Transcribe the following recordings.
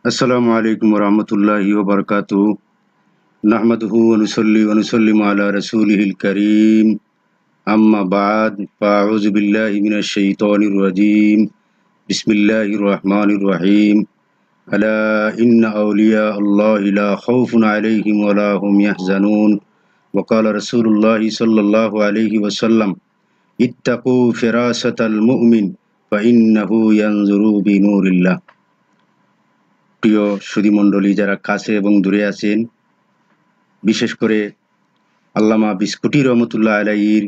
আসসালামু আলাইকুম ওরহমতুল্লাহি ওবরকাতুহু নাহমাদুহু ওয়া নুসাল্লি ওয়া নুসাল্লিমু আলা রাসূলিহিল কারীম আম্মা বা'দ ফাআউযু বিল্লাহি মিনাশ শাইতানির রাজীম বিসমিল্লাহির রহমানির রহিম আলা ইন্না আউলিয়া আল্লাহি লা খাউফুন আলাইহিম ওয়া লা হুম ইয়াহজানুন ওয়া ক্বালা রাসূলুল্লাহি সাল্লাল্লাহু আলাইহি ওয়াসাল্লাম ইত্তাকু ফিরাসাতাল মুমিন ফাইন্নাহু ইয়ানজুরু বিনুরিল্লাহ। প্রিয় সুধীমণ্ডলী যারা কাছে এবং দূরে আছেন, বিশেষ করে আল্লামা বিস্কুটি রহমতুল্লাহ আলাইহির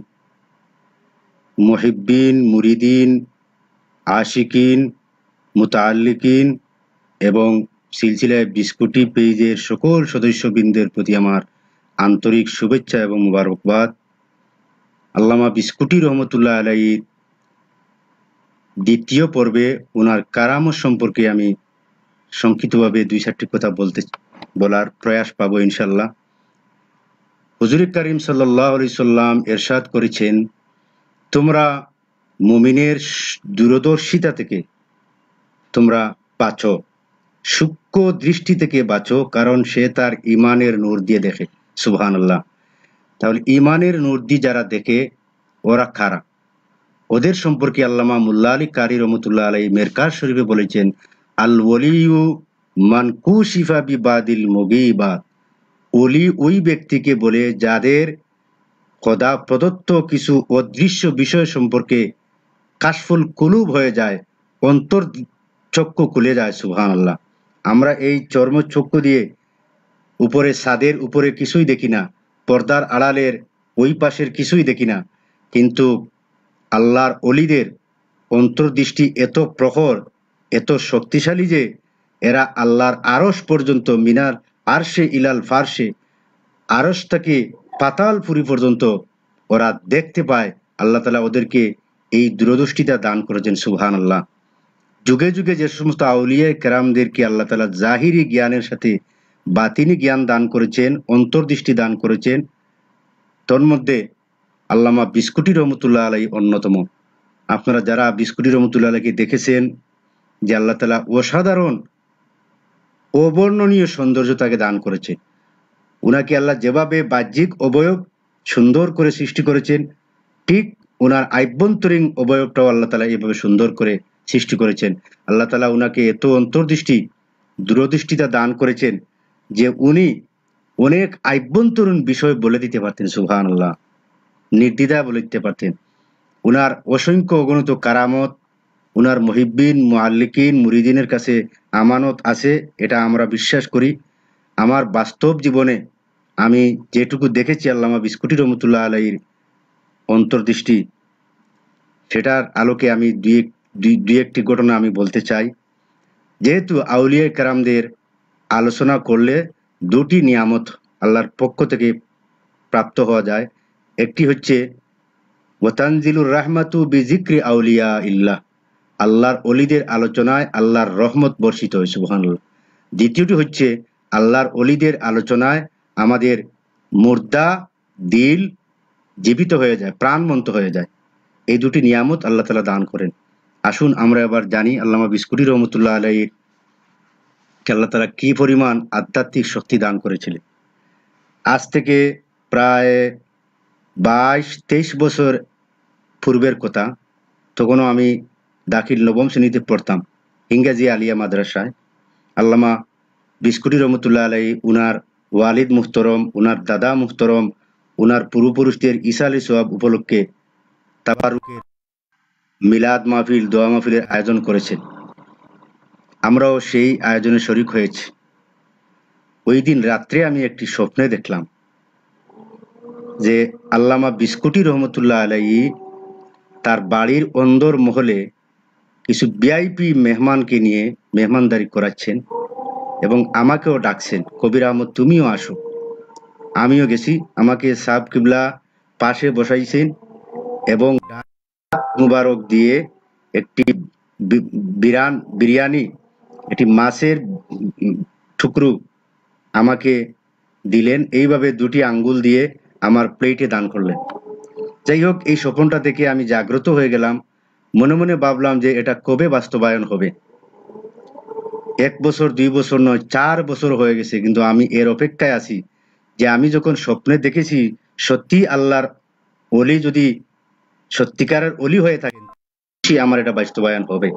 মুহিব্বিন, মুরিদিন, আশিকিন, মুতাআল্লিকিন এবং সিলসিলায় বিস্কুটি পেজের সকল সদস্যবৃন্দের প্রতি আমার আন্তরিক শুভেচ্ছা এবং মুবারকবাদ। আল্লামা বিস্কুটি রহমতুল্লাহ আলাইহির দ্বিতীয় পর্বে ওনার কারামত সম্পর্কে আমি সংক্ষিপ্তভাবে 2-4টি কথা বলার প্রয়াস পাবো ইনশাল্লাহ। হুজুর করিম সাল্লাল্লাহু আলাইহি সাল্লাম ইরশাদ করেছেন, তোমরা মুমিনের দূরদর্শিতা থেকে তোমরা বাঁচো, সূক্ষ্ম দৃষ্টি থেকে বাঁচো, কারণ সে তার ইমানের নূর দিয়ে দেখে। সুবহানাল্লাহ। তাহলে ইমানের নূর দিয়ে যারা দেখে ওরা কারা? ওদের সম্পর্কে আল্লামা মুল্লা আলী কারি রহমতুল্লাহ আলাইহি মেরকাজ শরীফে বলেছেন, আল ওয়ালিয়ু মান কুশিফা বিবাদিল মুগীবাত। ওলি ওই ব্যক্তিকে বলে যাদের খোদা প্রদত্ত কিছু অদৃশ্য বিষয় সম্পর্কে কাশফুল কুলুব হয়ে যায়, অন্তর চক্ষু খুলে যায়। সুবহানাল্লাহ। আমরা এই চর্ম চক্ষু দিয়ে উপরে ছাদের উপরে কিছুই দেখি না, পর্দার আড়ালের ওই পাশের কিছুই দেখি না, কিন্তু আল্লাহর অলিদের অন্তর্দৃষ্টি এত প্রখর, এত শক্তিশালী যে এরা আল্লাহর আরশ পর্যন্ত, মিনার আরশে ইলাল ফারশে, আরশ থেকে পাতালপুরি পর্যন্ত ওরা দেখতে পায়। আল্লাহ তাআলা ওদেরকে এই দূরদৃষ্টিটা দান করেছেন। সুবহানাল্লাহ। যুগে যুগে যে সমস্ত আউলিয়া কেরামদেরকে আল্লাহ তাআলা জাহিরি জ্ঞানের সাথে বাতিনি জ্ঞান দান করেছেন, অন্তর্দৃষ্টি দান করেছেন, তন্মধ্যে আল্লামা বিস্কুটি রহমতুল্লাহ আলাইহি অন্যতম। আপনারা যারা বিস্কুটি রহমতুল্লাহ আলাইহিকে দেখেছেন, যে আল্লাহ তাআলা অসাধারণ অবর্ণনীয় সৌন্দর্য তাকে দান করেছে। উনাকে আল্লাহ যেভাবে বাহ্যিক অবয়ব সুন্দর করে সৃষ্টি করেছেন, ঠিক ওনার আভ্যন্তরীণ অবয়বটাও আল্লাহ তাআলা এভাবে সুন্দর করে সৃষ্টি করেছেন। আল্লাহ তাআলা উনাকে এত অন্তর্দৃষ্টি, দূরদৃষ্টিতা দান করেছেন যে উনি অনেক আভ্যন্তরীণ বিষয় বলে দিতে পারতেন। সুবহানাল্লাহ। নির্দ্বিধায় বলে দিতে পারতেন। উনার অসংখ্য অগণিত কারামত উনার মুহিব্বিন, মুআল্লিকিন, মুরিদিনের কাছে আমানত আছে, এটা আমরা বিশ্বাস করি। আমার বাস্তব জীবনে আমি যেটুকু দেখেছি আল্লামা বিস্কুটি রহমতুল্লাহ আলাইহির অন্তর্দৃষ্টি, সেটার আলোকে আমি দুই একটি ঘটনা আমি বলতে চাই। যেহেতু আউলিয়া কেরামদের আলোচনা করলে দুটি নিয়ামত আল্লাহর পক্ষ থেকে প্রাপ্ত হওয়া যায়। একটি হচ্ছে ওয়াতানজিলুর রাহমাতু বিজিক্রি আউলিয়া ইল্লাহ, আল্লাহর অলিদের আলোচনায় আল্লাহর রহমত বর্ষিত হয়। সুবহানাল্লাহ। দ্বিতীয়টি হচ্ছে আল্লাহর অলিদের আলোচনায় আমাদের মুর্দা দিল জীবিত হয়ে যায়, প্রাণবন্ত হয়ে যায়। এই দুটি নিয়ামত আল্লাহ তাআলা দান করেন। আসুন আমরা এবার জানি আল্লামা বিস্কুটি রহমতুল্লাহ আলাইহির আল্লাহ তাআলা কি পরিমাণ আধ্যাত্মিক শক্তি দান করেছিলেন। আজ থেকে প্রায় 22-23 বছর পূর্বের কথা। তখনও আমি দাখিল নবম শ্রেণীতে পড়তাম ইংরেজি আলিয়া মাদ্রাসায়। আল্লামা বিস্কুটি রহমতুল্লাহ আলাইহি উনার ওয়ালিদ মুহতরম, উনার দাদা মুহতরম, উনার পূর্বপুরুষদের ঈসা আলাইহিস সালাম উপলক্ষে তাবারুকের মিলাদ মাহফিল, দোয়া মাহফিলের আয়োজন করেছেন। আমরাও সেই আয়োজনে শরিক হয়েছি। ওই দিন রাত্রে আমি একটি স্বপ্নে দেখলাম যে আল্লামা বিস্কুটি রহমতুল্লাহ আলাইহি তার বাড়ির অন্দর মহলে কিছু ভিআইপি মেহমানকে নিয়ে মেহমানদারি করাচ্ছেন এবং আমাকেও ডাকছেন, কবির আহমদ তুমিও আসো। আমিও গেছি। আমাকে সাহেব কিবলা পাশে বসাইছেন এবং মুবারক দিয়ে একটি বিরিয়ানি, একটি মাছের টুকরো আমাকে দিলেন। এইভাবে দুটি আঙ্গুল দিয়ে আমার প্লেটে দান করলেন। যাই হোক, এই স্বপ্নটা দেখে আমি জাগ্রত হয়ে গেলাম। মনে মনে ভাবলাম যে এটা কবে বাস্তবায়ন হবে। 1 বছর 2 বছর নয় 4 বছর হয়ে গেছে, কিন্তু আমি এর অপেক্ষায় আছি যে আমি যখন স্বপ্নে দেখেছি সত্যি আল্লাহর ওলি যদি সত্যিকারের ওলি হয়ে থাকেন, আমার এটা বাস্তবায়ন হবে।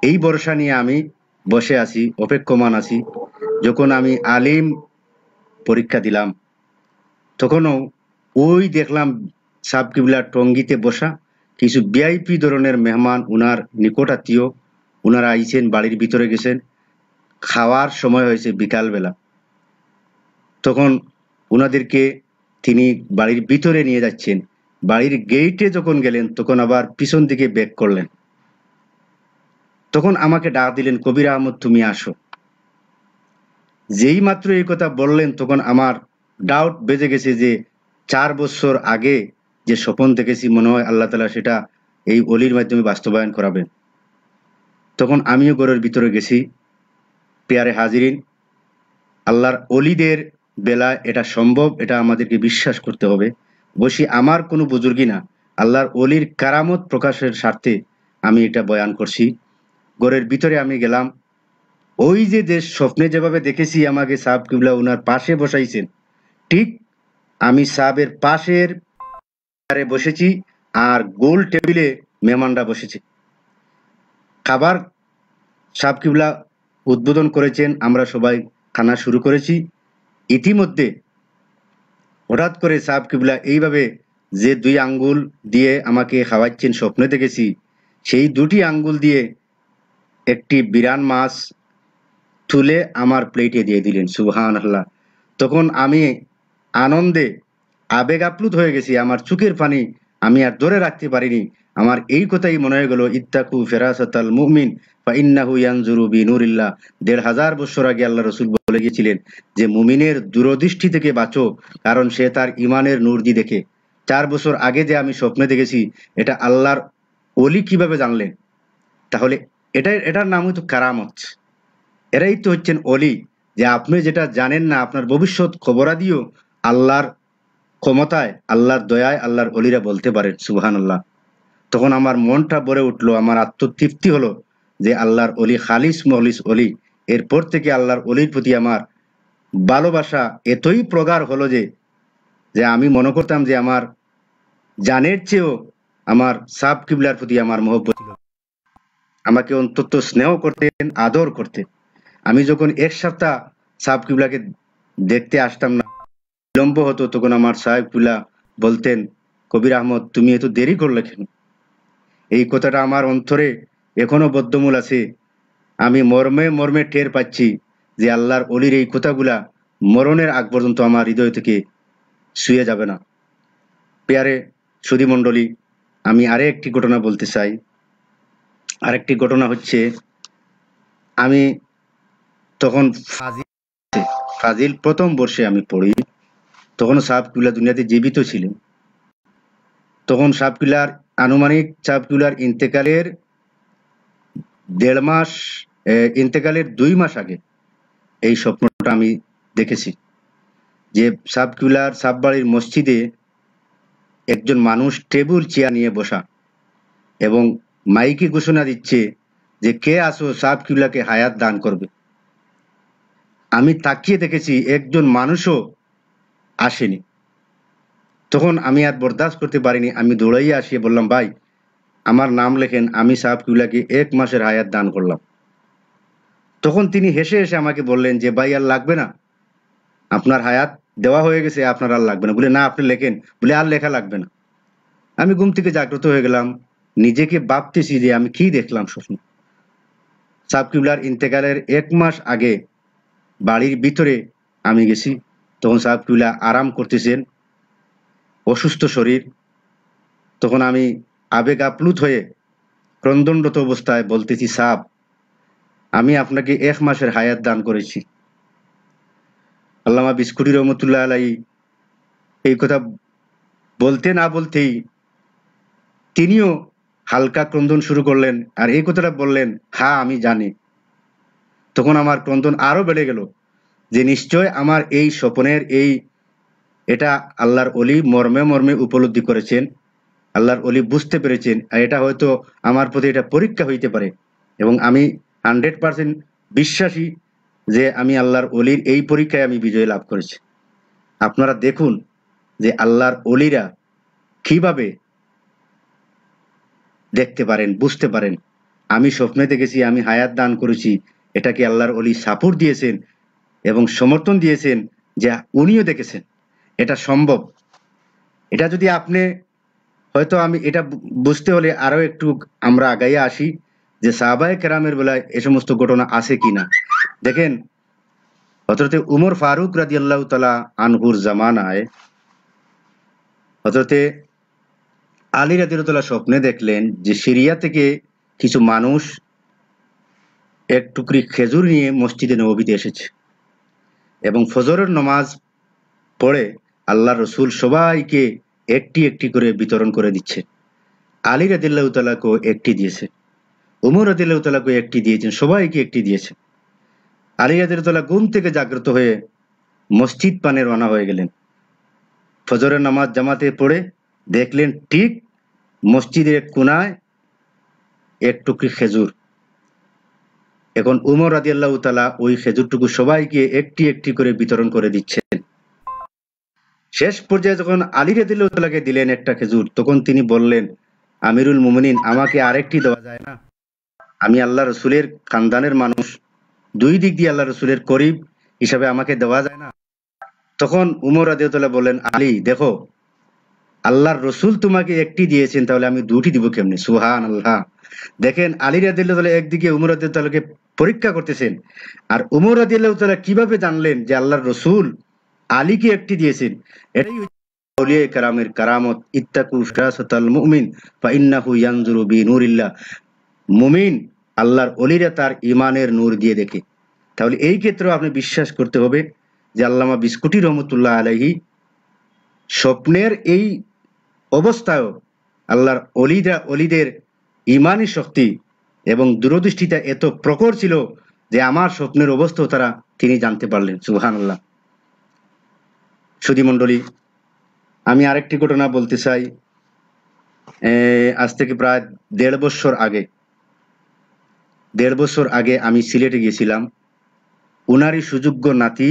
এই ভরসা নিয়ে আমি বসে আছি, অপেক্ষমান আছি। যখন আমি আলিম পরীক্ষা দিলাম, তখনও ওই দেখলাম সাব কিবলা টঙ্গিতে বসা কিছু ভিআইপি ধরনের মেহমান, উনার নিকট আত্মীয়, উনারা আইছেন, বাড়ির ভিতরে গেছেন, খাওয়ার সময় হয়েছে বিকালবেলা। তখন উনাদেরকে তিনি বাড়ির ভিতরে নিয়ে যাচ্ছেন, বাড়ির গেইটে যখন গেলেন তখন আবার পিছন দিকে ব্যাক করলেন। তখন আমাকে ডাক দিলেন, কবির আহমদ তুমি আসো। যেই মাত্র এই কথা বললেন তখন আমার ডাউট বেজে গেছে যে 4 বছর আগে যে স্বপ্ন দেখেছি মনে হয় আল্লাহ তাআলা সেটা এই অলির মাধ্যমে বাস্তবায়ন করাবেন। তখন আমিও ঘরের ভিতরে গেছি। পেয়ারে হাজিরিন, আল্লাহর অলিদের বেলায় এটা সম্ভব, এটা আমাদেরকে বিশ্বাস করতে হবে। অবশ্যই আমার কোনো বুজুর্গি না, আল্লাহর অলির কারামত প্রকাশের স্বার্থে আমি এটা বয়ান করছি। ঘরের ভিতরে আমি গেলাম, ওই যে যে স্বপ্নে যেভাবে দেখেছি আমাকে সাহাব কিবলা উনার পাশে বসাইছেন, ঠিক আমি সাহাবের পাশের চেয়ারে বসেছি, আর গোল টেবিলে মেহমানরা বসেছে। খাবার সাহাব কিবলা উদ্বোধন করেছেন, আমরা সবাই খানা শুরু করেছি। ইতিমধ্যে হঠাৎ করে সাহাব কিবলা এইভাবে যে 2 আঙ্গুল দিয়ে আমাকে খাওয়াচ্ছেন স্বপ্নে দেখেছি, সেই 2টি আঙ্গুল দিয়ে একটি বিরান মাছ তুলে আমার প্লেটে দিয়ে দিলেন। সুবহানাল্লাহ। তখন আমি আনন্দে আবেগ আপ্লুত হয়ে গেছি, আমার চোখের পানি আমি আর ধরে রাখতে পারিনি। আমার এই কথাই মনে হয়ে গেল, ইত্তাকু ফেরাসাতাল মুমিন ফাইন্নাহু ইয়ানজুরু বিনুরিল্লাহ। 1500 বছর আগে আল্লাহ রাসূল বলে গিয়েছিলেন যে মুমিনের দূরদৃষ্টি থেকে বাঁচো, কারণ সে তার ইমানের নূর দিয়ে দেখে। 4 বছর আগে যে আমি স্বপ্নে দেখেছি, এটা আল্লাহর ওলি কিভাবে জানলেন? তাহলে এটার নাম হয়তো কারামত। এরাই তো হচ্ছেন অলি, যে আপনি যেটা জানেন না আপনার ভবিষ্যৎ খবরাদিও আল্লাহর ক্ষমতায়, আল্লাহর দয়ায় আল্লাহর অলিরা বলতে পারেন। সুবহানাল্লাহ। তখন আমার মনটা ভরে উঠলো, আমার আত্মতৃপ্তি হলো যে আল্লাহর অলি খালিস মখলিস অলি। এরপর থেকে আল্লাহর অলির প্রতি আমার ভালোবাসা এতই প্রগাঢ় হলো যে যে আমি মনে করতাম যে আমার জানের চেয়েও আমার সাব কিবলার প্রতি আমার মহব্বত ছিল। আমাকে অন্তত স্নেহ করতেন, আদর করতেন। আমি যখন 1 সপ্তাহ সাব কিবলাকে দেখতে আসতাম না, বিলম্ব হতো, তখন আমার সাহেব কিবলা বলতেন, কবির আহমদ তুমি এত দেরি করলে কেন? এই কথাটা আমার অন্তরে এখনো বদ্ধমূল আছে। আমি মর্মে মর্মে টের পাচ্ছি যে আল্লাহর অলির এই কথাগুলা মরণের আগ পর্যন্ত আমার হৃদয় থেকে ছুঁয়ে যাবে না। পেয়ারে সুধী মণ্ডলী, আমি আরেকটি ঘটনা বলতে চাই। আরেকটি ঘটনা হচ্ছে, আমি তখন ফাজিল প্রথম বর্ষে আমি পড়ি। তখন সাহাব কিবলা দুনিয়াতে জীবিত ছিলেন। তখন সাহাব কিবলার আনুমানিক সাহাব কিবলার ইন্তেকালের 1.5 মাস, ইন্তেকালের 2 মাস আগে এই স্বপ্নটা আমি দেখেছি যে সাহাব কিবলার সাব বাড়ির মসজিদে একজন মানুষ টেবিল চেয়ার নিয়ে বসা এবং মাইকে ঘোষণা দিচ্ছে যে কে আসো সাহাব কিবলাকে হায়াত দান করবে। আমি তাকিয়ে দেখেছি একজন মানুষও আসেনি। তখন আমি আর বরদাস্ত করতে পারিনি, আমি দৌড়াইয়া আসিয়ে বললাম, ভাই আমার নাম লেখেন, আমি সাহাব কিবলাকে 1 মাসের হায়াত দান করলাম। তখন তিনি হেসে হেসে আমাকে বললেন যে ভাই আর লাগবে না, আপনার হায়াত দেওয়া হয়ে গেছে, আপনার আর লাগবে না। বলে না আপনি লেখেন। বলে আর লেখা লাগবে না। আমি ঘুম থেকে জাগ্রত হয়ে গেলাম, নিজেকে ভাবতেছি যে আমি কি দেখলাম স্বপ্ন। সাহাব কিবলার ইন্তেকালের 1 মাস আগে বাড়ির ভিতরে আমি গেছি, তখন সাহাব কিবলা আরাম করতেছেন, অসুস্থ শরীর। তখন আমি আবেগ আপ্লুত হয়ে ক্রন্দনরত অবস্থায় বলতেছি, সাহাব আমি আপনাকে 1 মাসের হায়াত দান করেছি। আল্লামা বিস্কুটি রহমতুল্লাহ আলাইহি এই কথা বলতে না বলতেই তিনিও হালকা ক্রন্দন শুরু করলেন, আর এই কথাটা বললেন, হ্যাঁ আমি জানি। তখন আমার ক্রন্দন আরো বেড়ে গেল যে নিশ্চয় আমার এই স্বপ্নের এটা আল্লাহর অলি মর্মে মর্মে উপলব্ধি করেছেন, আল্লাহর অলি বুঝতে পেরেছেন, আর এটা হয়তো আমার প্রতি এটা পরীক্ষা হইতে পারে। এবং আমি 100% বিশ্বাসী যে আমি আল্লাহর অলির এই পরীক্ষায় আমি বিজয় লাভ করেছি। আপনারা দেখুন যে আল্লাহর অলিরা কিভাবে দেখতে পারেন, বুঝতে পারেন। আমি স্বপ্নে দেখেছি, আমি হায়াত দান করেছি, এটাকে আল্লাহর অলি সাপোর্ট দিয়েছেন এবং সমর্থন দিয়েছেন যে উনিও দেখেছেন এটা সম্ভব। এটা যদি আপনি হয়তো আমি এটা বুঝতে হলে আরো একটু আমরা আগাইয়া আসি যে সাহাবায়ে কেরামের বেলায় এ সমস্ত ঘটনা আছে কিনা। দেখেন হযরতে উমর ফারুক রাদিয়াল্লাহু তাআলা আনহুর জামানায় হযরতে আলী রাদিয়াল্লাহু তাআলা স্বপ্নে দেখলেন যে সিরিয়া থেকে কিছু মানুষ এক টুকরি খেজুর নিয়ে মসজিদে নববীতে এসেছে এবং ফজরের নামাজ পড়ে আল্লাহর রাসূল সবাইকে একটি একটি করে বিতরণ করে দিচ্ছে। আলী রাদিয়াল্লাহু তাআলাকেও একটি দিয়েছে, উমর রাদিয়াল্লাহু তাআলাকেও একটি দিয়েছেন, সবাইকে একটি দিয়েছে। আলী রাদিয়াল্লাহু তাআলা ঘুম থেকে জাগ্রত হয়ে মসজিদ পানে রওনা হয়ে গেলেন। ফজরের নামাজ জামাতে পড়ে দেখলেন ঠিক মসজিদের এক কোনায় এক টুকরি খেজুর। এখন উমর রাদিয়াল্লাহু তাআলা ওই খেজুরটুকু সবাইকে একটি একটি করে বিতরণ করে দিচ্ছেন। শেষ পর্যায়ে যখন আলী রাদিয়াল্লাহু তাআলাকে দিলেন একটা খেজুর, তখন তিনি বললেন, আমিরুল মুমিনিন, আমাকে আরেকটি দেওয়া যায় না? আমি আল্লাহ রসুলের খানদানের মানুষ, দুই দিক দিয়ে আল্লাহ রসুলের করিব হিসাবে আমাকে দেওয়া যায় না? তখন উমর রাদিয়াল্লাহু তাআলা বললেন, আলী দেখো, আল্লাহর রসুল তোমাকে একটি দিয়েছেন, তাহলে আমি দুটি দিব কেমনে? সুবহানাল্লাহ। দেখেন আলী রাদিয়াল্লাহু তাআলা একদিকে উমর রাদিয়াল্লাহু তাআলাকে পরীক্ষা করতেছেন, আর উমর রাদিয়াল্লাহু তাআলা কিভাবে জানলেন যে আল্লাহর রসুল আলীকে একটি দিয়েছেন? এটাই আউলিয়া কেরামের কারামত। ইত্তাকু ফিরাসাতাল মুমিন ফাইন্নাহু ইয়ানজুরু বিনুরিল্লাহ। মুমিন আল্লাহর অলিরা তার ইমানের নূর দিয়ে দেখে। তাহলে এই ক্ষেত্রেও আপনি বিশ্বাস করতে হবে যে আল্লামা বিস্কুটি রহমতুল্লাহ আলাইহি স্বপ্নের এই অবস্থায়ও আল্লাহর অলিদের ইমানি শক্তি এবং দূরদৃষ্টিটা এত প্রখর ছিল যে আমার স্বপ্নের অবস্থাও তিনি জানতে পারলেন। সুবহানাল্লাহ। সুধী মণ্ডলী, আমি আরেকটি ঘটনা বলতে চাই। আজ থেকে প্রায় 1.5 বছর আগে আমি সিলেটে গিয়েছিলাম। উনারই সুযোগ্য নাতি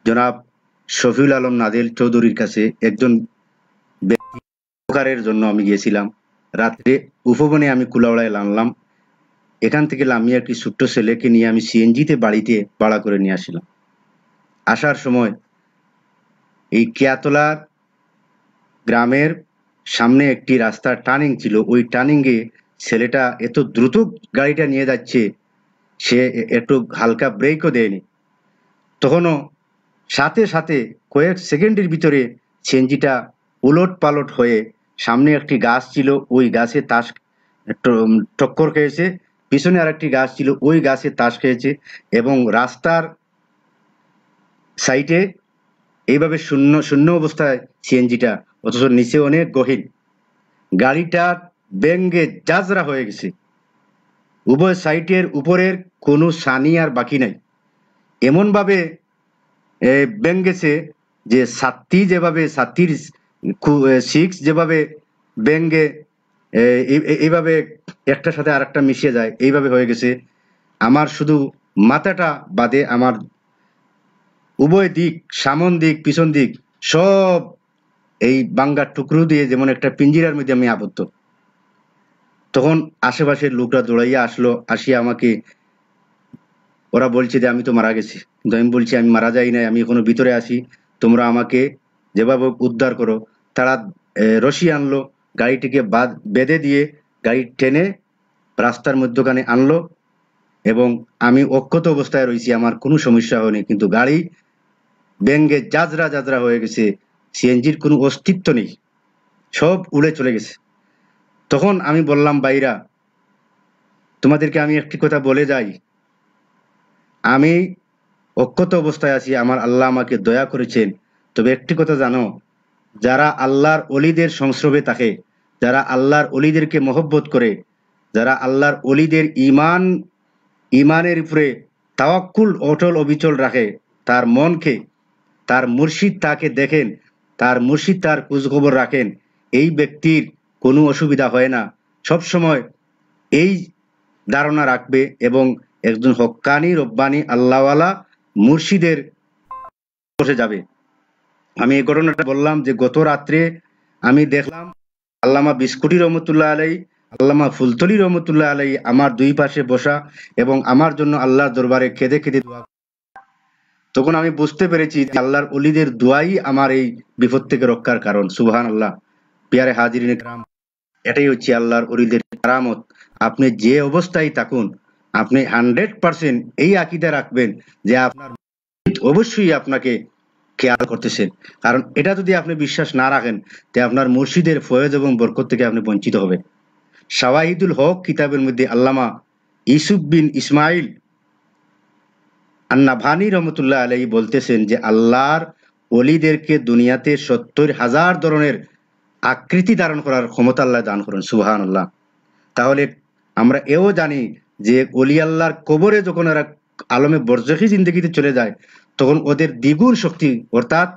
জনাব শফিউল আলম নাদিল চৌধুরীর কাছে একজন ব্যক্তি উপকারের জন্য আমি গিয়েছিলাম। রাত্রে উপবনে আমি কুলাউড়ায় নামলাম। এখান থেকে নামিয়ে একটি ছোট্ট ছেলেকে নিয়ে আমি সিএনজিতে বাড়িতে ভাড়া করে নিয়ে আসলাম। আসার সময় এই কেয়াতলা গ্রামের সামনে একটি রাস্তার টার্নিং ছিল। ওই টার্নিংয়ে ছেলেটা এত দ্রুত গাড়িটা নিয়ে যাচ্ছে, সে একটু হালকা ব্রেকও দেয়নি। তখনও সাথে সাথে কয়েক সেকেন্ডের ভিতরে সিএনজিটা উলট পালট হয়ে সামনে একটি গাছ ছিল, ওই গাছে টক্কর খেয়েছে। পিছনে আরেকটি গাছ ছিল, ওই গাছে তাস খেয়েছে এবং রাস্তার সাইডে এইভাবে শূন্য শূন্য অবস্থায় সিএনজিটা, অথচ নিচে অনেক গহীন। গাড়িটা ব্যঙ্গে জাজরা হয়ে গেছে। উভয় সাইটের উপরের কোনো সানি আর বাকি নাই। এমন ভাবে ব্যঙ্গেছে যে ছাত্রীর সিক্স যেভাবে ব্যঙ্গে এইভাবে একটার সাথে আরেকটা মিশিয়ে যায়, এইভাবে হয়ে গেছে। আমার শুধু মাথাটা বাদে আমার উভয় দিক, সামন দিক, পিছন দিক সব এই বাঙ্গার টুকরো দিয়ে যেমন একটা পিঞ্জিরার মধ্যে আমি আবদ্ধ। তখন আশেপাশের লোকরা দৌড়াইয়া আসলো, আসিয়া আমাকে, ওরা বলছে যে আমি তো মারা গেছি। কিন্তু আমি বলছি আমি মারা যাই নাই, আমি এখনো ভিতরে আছি, তোমরা আমাকে যেভাবে উদ্ধার করো। তারা রশি আনলো, গাড়িটিকে বেঁধে দিয়ে গাড়ি টেনে রাস্তার মধ্যখানে আনলো এবং আমি অক্ষত অবস্থায় রয়েছি, আমার কোনো সমস্যা হয়নি। কিন্তু গাড়ি ব্যঙ্গে জাজরা জাজরা হয়ে গেছে, সিএনজির কোনো অস্তিত্ব নেই, সব উড়ে চলে গেছে। তখন আমি বললাম, ভাইরা তোমাদেরকে আমি একটি কথা বলে যাই, আমি অক্ষত অবস্থায় আছি, আমার আল্লাহ আমাকে দয়া করেছেন। তবে একটি কথা জানো, যারা আল্লাহর অলিদের সংস্রবে থাকে, যারা আল্লাহর অলিদেরকে মহব্বত করে, যারা আল্লাহর অলিদের ইমানের উপরে তাওয়াক্কুল অটল অবিচল রাখে, তার মনকে, তার মুর্শিদ তাকে দেখেন, তার মুর্শিদ তার খোঁজখবর রাখেন, এই ব্যক্তির কোনো অসুবিধা হয় না। সব সময় এই ধারণা রাখবে এবং একজন হক্কানি রব্বানি আল্লাহওয়ালা মুর্শিদের বসে যাবে। আমি এই ঘটনাটা বললাম যে গত রাত্রে আমি দেখলাম আল্লামা বিস্কুটি রহমতুল্লাহ আলাই, আল্লামা ফুলতলি রহমতুল্লাহ আলাই আমার দুই পাশে বসা এবং আমার জন্য আল্লাহর দরবারে কেঁদে কেঁদে দোয়া। তখন আমি বুঝতে পেরেছি যে আল্লাহর অলিদের দোয়াই আমার এই বিপদ থেকে রক্ষার কারণ। সুবহান আল্লাহ। পিয়ারে হাজিরিন کرام, এটাই হচ্ছে আল্লাহর অলিদের কারামত। আপনি যে অবস্থায় থাকুন, আপনি 100% এই আকীদা রাখবেন যে আপনার অবশ্যই আপনাকে খেয়াল করতেছেন। কারণ এটা যদি আপনি বিশ্বাস না রাখেন, তে আপনার মুর্শিদের ফয়েজ এবং বরকত থেকে আপনি বঞ্চিত হবেন। শাওয়াহিদুল হক কিতাবের মধ্যে আল্লামা ইউসুফ বিন ইসমাইল আন্নাভানি রহমতুল্লাহ আলাইহি বলতেছেন যে আল্লাহর অলিদেরকে দুনিয়াতে 70,000 ধরনের আকৃতি ধারণ করার ক্ষমতা আল্লাহ দান করেন। সুবহানাল্লাহ। তাহলে আমরা এও জানি যে অলি আল্লাহর কবরে যখন এরা আলমে বরজখী জিন্দগিতে চলে যায়, তখন ওদের দ্বিগুণ শক্তি অর্থাৎ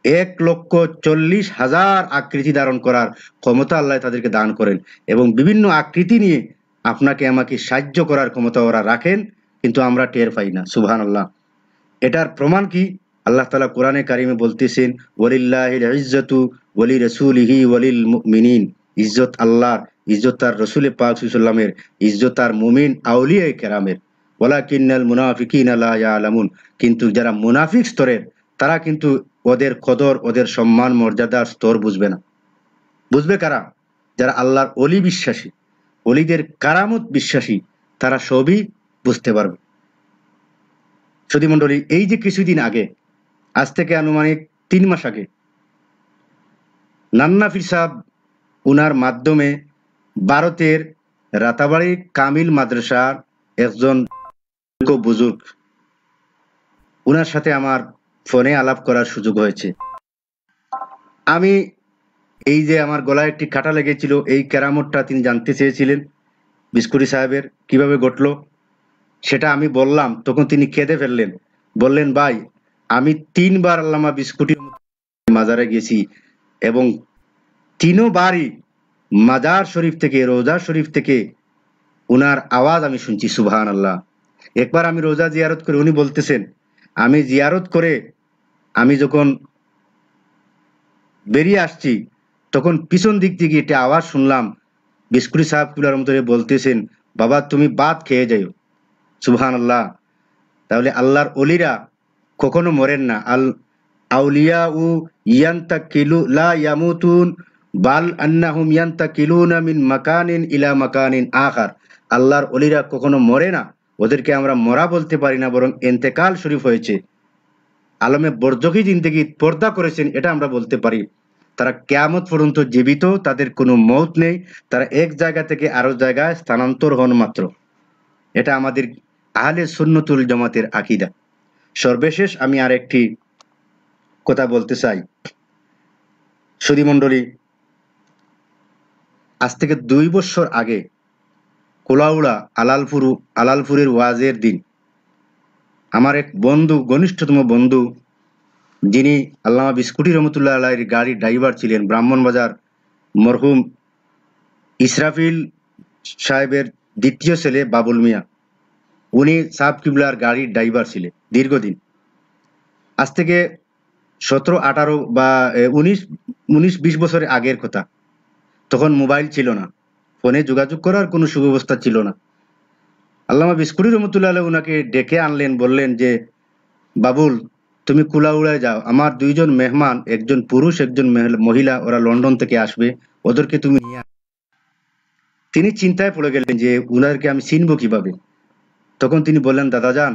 1,40,000 আকৃতি ধারণ করার ক্ষমতা আল্লাহ তাদেরকে দান করেন এবং বিভিন্ন আকৃতি নিয়ে আপনাকে আমাকে সাহায্য করার ক্ষমতা ওরা রাখেন, কিন্তু আমরা টের পাই না। সুবহানাল্লাহ। এটার প্রমাণ কি? আল্লাহ তাআলা কোরআনে কারিমে বলতেছেন, ওয়ালিল্লাহিল ইজ্জাতু ওয়ালি রাসূলিহি ওয়ালিল মুমিনিন। ইজ্জত আল্লাহর, ইজ্জত তার রাসূল পাক সাল্লাল্লাহু আলাইহি ওয়াসাল্লামের, ইজ্জত তার মুমিন আউলিয়ায়ে কেরামের। ওয়ালাকিন্নাল মুনাফিকিনা লা ইয়ালামুন। কিন্তু যারা মুনাফিক স্তরের, তারা কিন্তু ওদের কদর, ওদের সম্মান মর্যাদার স্তর বুঝবে না। বুঝবে কারা? যারা আল্লাহর অলি বিশ্বাসী, অলিদের কারামত বিশ্বাসী, তারা সবই বুঝতে পারবে। সুধী মণ্ডলী, এই যে কিছুদিন আগে, আজ থেকে আনুমানিক 3 মাস আগে, নান্না পীর সাহেব উনার মাধ্যমে ভারতের রাতাবাড়ি কামিল মাদ্রাসার একজন বুজুর্গ, উনার সাথে আমার ফোনে আলাপ করার সুযোগ হয়েছে। আমি এই যে আমার গলায় একটি কাটা লেগেছিল, এই কেরামতটা তিনি জানতে চেয়েছিলেন বিস্কুটি সাহেবের কিভাবে ঘটলো, সেটা আমি বললাম। তখন তিনি কেঁদে ফেললেন, বললেন, ভাই আমি 3 বার আল্লামা বিস্কুটি মাজারে গেছি এবং 3 বারই মাজার শরীফ থেকে, রোজা শরীফ থেকে উনার আওয়াজ আমি শুনছি। সুবহানাল্লাহ। একবার আমি রোজা জিয়ারত করে, উনি বলতেছেন, আমি জিয়ারত করে আমি যখন বেরিয়ে আসছি, তখন পিছন দিক থেকে একটা আওয়াজ শুনলাম। বিস্কুটি সাহেব কুলার মতো বলতেছেন, বাবা তুমি ভাত খেয়ে যাও। সুবহানাল্লাহ। তাহলে আল্লাহর অলিরা কখনো মরেন না। আল আউলিয়া উ ইয়ান্তাকিলু লা ইয়ামুতুন বাল আন্নাহুম ইয়ান্তাকিলুনা মিন মাকানিন ইলা মাকানিন আখার। আল্লাহর অলিরা কখনো মরে না, ওদেরকে আমরা মরা বলতে পারি না, বরং ইন্তেকাল শরীফ হয়েছে, আলমে বরজখী জিন্দেগি পর্দা করেছেন, এটা আমরা বলতে পারি। তারা কিয়ামত পর্যন্ত জীবিত, তাদের কোনো মৌত নেই, তারা এক জায়গা থেকে আরো জায়গায় স্থানান্তর হন মাত্র। এটা আমাদের আহলে সুন্নতুল জামাতের আকীদা। সর্বশেষ আমি আর একটি কথা বলতে চাই। সুধী মণ্ডলী, আজ থেকে 2 বছর আগে কোলাউড়া আলালপুরের ওয়াজের দিন আমার এক বন্ধু, ঘনিষ্ঠতম বন্ধু, যিনি আল্লামা বিস্কুটি রহমতুল্লাহ আলাইহির গাড়ির ড্রাইভার ছিলেন, ব্রাহ্মণবাজার মরহুম ইসরাফিল সাহেবের দ্বিতীয় ছেলে বাবুল মিয়া, উনি সাহেব কিবলার গাড়ির ড্রাইভার ছিলেন দীর্ঘদিন। আজ থেকে 17-18 বা 19-20 বছরের আগের কথা। তখন মোবাইল ছিল না, ফোনে যোগাযোগ করার কোনো সুব্যবস্থা ছিল না। আল্লামা বিস্কুটি রহমতুল্লাহ আলাইহি উনাকে ডেকে আনলেন, বললেন যে, বাবুল তুমি কুলাউড়ায় যাও, আমার 2 জন মেহমান, একজন পুরুষ একজন মহিলা, ওরা লন্ডন থেকে আসবে, ওদেরকে তুমি নিয়ে। তিনি চিন্তায় পড়ে গেলেন যে উনাদেরকে আমি চিনবো কিভাবে। তখন তিনি বললেন, দাদাজান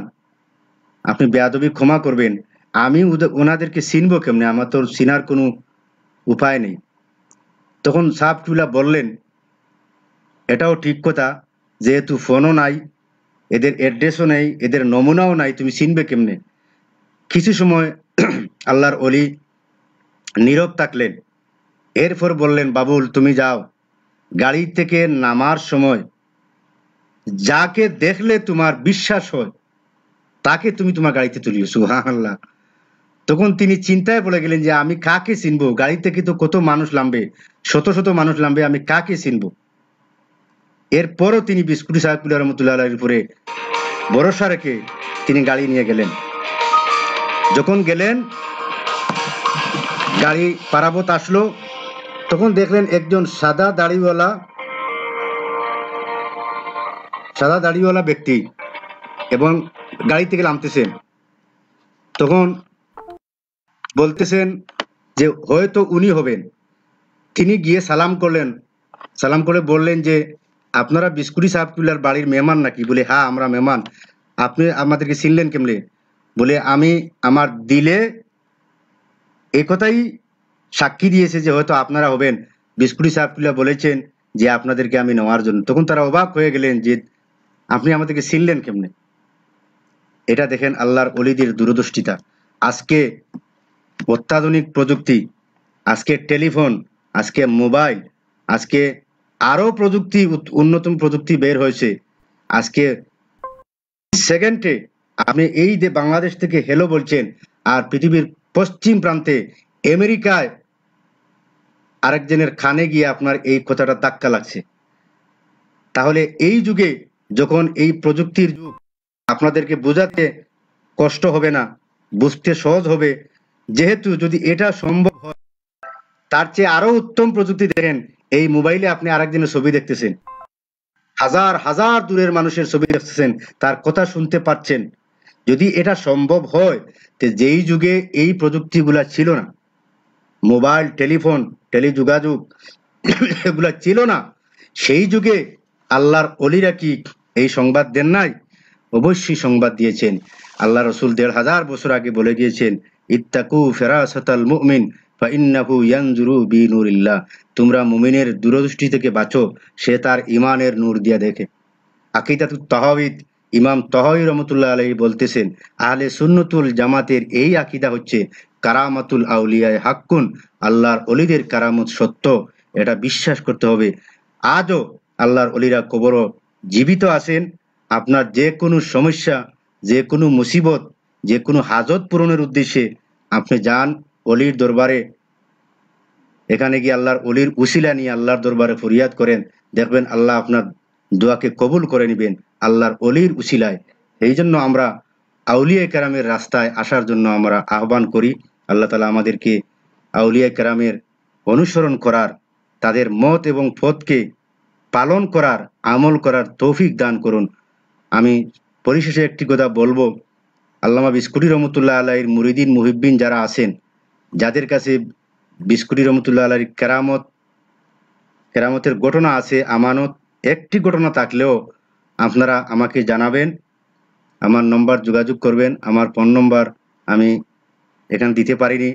আপনি বেয়াদবি ক্ষমা করবেন, আমি ওনাদেরকে চিনবো কেমনে, আমার তো চিনার কোনো উপায় নেই। তখন সাহেব কিবলা বললেন, এটাও ঠিক কথা, যেহেতু ফোনও নাই, এদের অ্যাড্রেসও নেই, এদের নমুনাও নাই, তুমি চিনবে কেমনে। কিছু সময় আল্লাহর অলি নীরব থাকলেন, এরপর বললেন, বাবুল তুমি যাও, গাড়ি থেকে নামার সময় যাকে দেখলে তোমার বিশ্বাস হয় তাকে তুমি তোমার গাড়িতে তুলিও। সুবহানাল্লাহ। তখন তিনি চিন্তায় পড়ে গেলেন যে আমি কাকে চিনবো, গাড়ি থেকে তো কত মানুষ নামবে, শত শত মানুষ নামবে, আমি কাকে চিনবো। এরপরও তিনি বিস্কুটি সাহেবুল্লাহ রহমতুল্লাহ আলাইহির উপরে ভরসা রেখে তিনি গাড়ি নিয়ে গেলেন। যখন গেলেন, গাড়ি পারাবত আসলো, তখন দেখলেন একজন সাদা দাড়িওয়ালা ব্যক্তি এবং গাড়ি থেকে নামতেছেন। তখন বলতেছেন যে হয়তো উনি হবেন। তিনি গিয়ে সালাম করলেন, সালাম করে বললেন যে আপনারা বিস্কুটি সাহেবুল্লাহর বাড়ির মেহমান নাকি? বলে হ্যাঁ আমরা মেহমান। আপনি আমাদেরকে চিনলেন কেমনে? বলে আমি আমার দিলে এই কথাই সাক্ষী দিয়েছে যে হয়তো আপনারা হবেন। বিস্কুটি সাহেবুল্লাহ বলেছেন যে আপনাদেরকে আমি নেওয়ার জন্য। তখন তারা অবাক হয়ে গেলেন যে আপনি আমাদেরকে চিনলেন কেমনে? এটা দেখেন আল্লাহর ওলিদের দূরদৃষ্টিতা। আজকে অত্যাধুনিক প্রযুক্তি, আজকে টেলিফোন, আজকে মোবাইল, আজকে আরো প্রযুক্তি উন্নত প্রযুক্তি বের হয়েছে। আজকে সেকেন্ডে আপনি এই যে বাংলাদেশ থেকে হেলো বলছেন, আর পৃথিবীর পশ্চিম প্রান্তে আমেরিকায় আরেকজনের কানে গিয়ে আপনার এই কথাটা ধাক্কা লাগছে। তাহলে এই যুগে যখন এই প্রযুক্তির যুগ, আপনাদেরকে বোঝাতে কষ্ট হবে না, বুঝতে সহজ হবে। যেহেতু যদি এটা সম্ভব হয়, তার চেয়ে আরো উত্তম প্রযুক্তি দেখেন, এই মোবাইলে আপনি আরেকজনের ছবি দেখতেছেন, হাজার হাজার দূরের মানুষের ছবি দেখতেছেন, তার কথা শুনতে পাচ্ছেন। যদি এটা সম্ভব হয়, তো যেই যুগে এই প্রযুক্তিগুলা ছিল না, মোবাইল, টেলিফোন, টেলিযোগাযোগ এগুলা ছিল না, সেই যুগে আল্লাহর অলিরা কি এই সংবাদ দেন নাই? অবশ্যই সংবাদ দিয়েছেন। আল্লাহ রসুল ১৫০০ বছর আগে বলে গিয়েছেন, ইত্তাকু ফেরাসাতাল মুমিন ফাইন্নাহু ইয়ানজুরু বিনুরিল্লাহ। তোমরা মুমিনের দূরদৃষ্টি থেকে বাঁচো, সে তার ইমানের নূর দিয়া দেখে। আকিদাতুত তাহাউদ ইমাম তাহাউই রহমতুল্লাহ আলাইহি বলতেছেন, আহলে সুন্নতুল জামাতের এই আকিদা হচ্ছে কারামাতুল আউলিয়ায় হাক্কুন, আল্লাহর অলিদের কারামত সত্য, এটা বিশ্বাস করতে হবে। আজও আল্লাহর অলিরা কবরও জীবিত আছেন। আপনার যে কোনো সমস্যা, যে কোনো মুসিবত, যে কোনো হাজত পূরণের উদ্দেশ্যে আপনি যান অলির দরবারে, এখানে গিয়ে আল্লাহর অলির উসিলা নিয়ে আল্লাহর দরবারে ফরিয়াদ করেন, দেখবেন আল্লাহ আপনার দোয়াকে কবুল করে নেবেন আল্লাহর অলির উসিলায়। এই জন্য আমরা আউলিয়া কেরামের রাস্তায় আসার জন্য আমরা আহ্বান করি। আল্লাহ তালা আমাদেরকে আউলিয়া কেরামের অনুসরণ করার, তাদের মত এবং পথকে পালন করার, আমল করার তৌফিক দান করুন। আমি পরিশেষে একটি কথা বলবো, আল্লামা বিস্কুটি রহমতুল্লাহ আলাইহির মুরিদিন মুহিব্বিন যারা আছেন, যাদের কাছে বিস্কুটি রহমতুল্লাহ আলাইহির কেরামতের ঘটনা আছে, আমানত, একটি ঘটনা থাকলেও আপনারা আমাকে জানাবেন, আমার নম্বর যোগাযোগ করবেন। আমার ফোন নম্বর আমি এখানে দিতে পারিনি,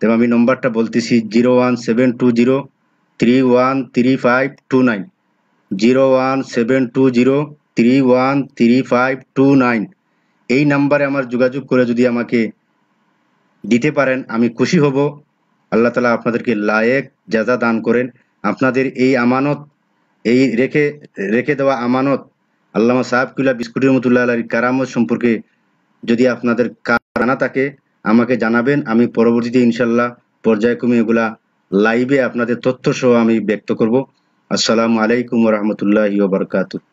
তবে আমি নম্বরটা বলতেছি 01720313529, 01720313529। এই নাম্বারে আমার যোগাযোগ করে যদি আমাকে দিতে পারেন আমি খুশি হব। আল্লাহ তালা আপনাদেরকে লায়েক জাযা দান করেন। আপনাদের এই আমানত, এই রেখে দেওয়া আমানত, আল্লামা সাহেবকুল্লাহ বিস্কুটি রহমতুল্লাহ আলাইহির কারামত সম্পর্কে যদি আপনাদের জানা থাকে আমাকে জানাবেন। আমি পরবর্তীতে ইনশাল্লাহ পর্যায়ক্রমে এগুলা লাইভে আপনাদের তথ্য সহ আমি ব্যক্ত করব। আসসালামু আলাইকুম ওয়া রাহমাতুল্লাহি ওয়া বারাকাতুহু।